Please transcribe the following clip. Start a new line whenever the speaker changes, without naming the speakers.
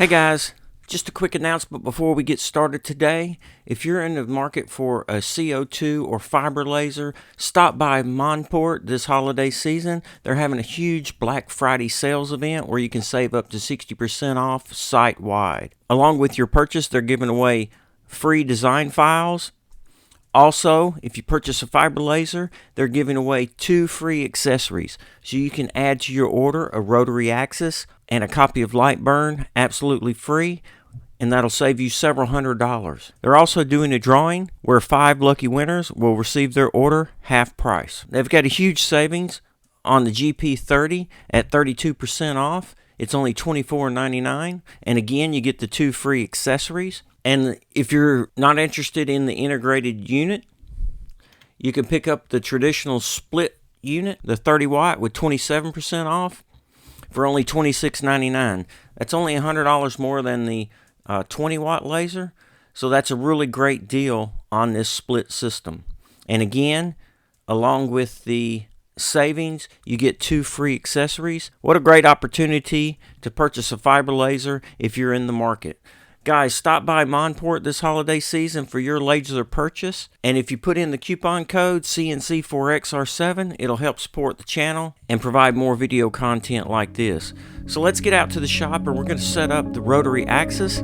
Hey guys, just a quick announcement before we get started today. If you're in the market for a CO2 or fiber laser, stop by Monport this holiday season. They're having a huge Black Friday sales event where you can save up to 60% off site-wide. Along with your purchase, they're giving away free design files. Also, if you purchase a fiber laser, they're giving away 2 free accessories. So you can add to your order a rotary axis and a copy of Lightburn absolutely free, and that'll save you several $100s. They're also doing a drawing where 5 lucky winners will receive their order half price. They've got a huge savings on the GP30 at 32% off. It's only $24.99, and again, you get the 2 free accessories. And if you're not interested in the integrated unit, you can pick up the traditional split unit, the 30 watt, with 27% off for only $26.99. That's only $100 more than the 20 watt laser, so that's a really great deal on this split system. And again, along with the savings, you get 2 free accessories. What a great opportunity to purchase a fiber laser if you're in the market. Guys, stop by Monport this holiday season for your laser purchase. And if you put in the coupon code CNC4XR7, it'll help support the channel and provide more video content like this. So let's get out to the shop and we're going to set up the rotary axis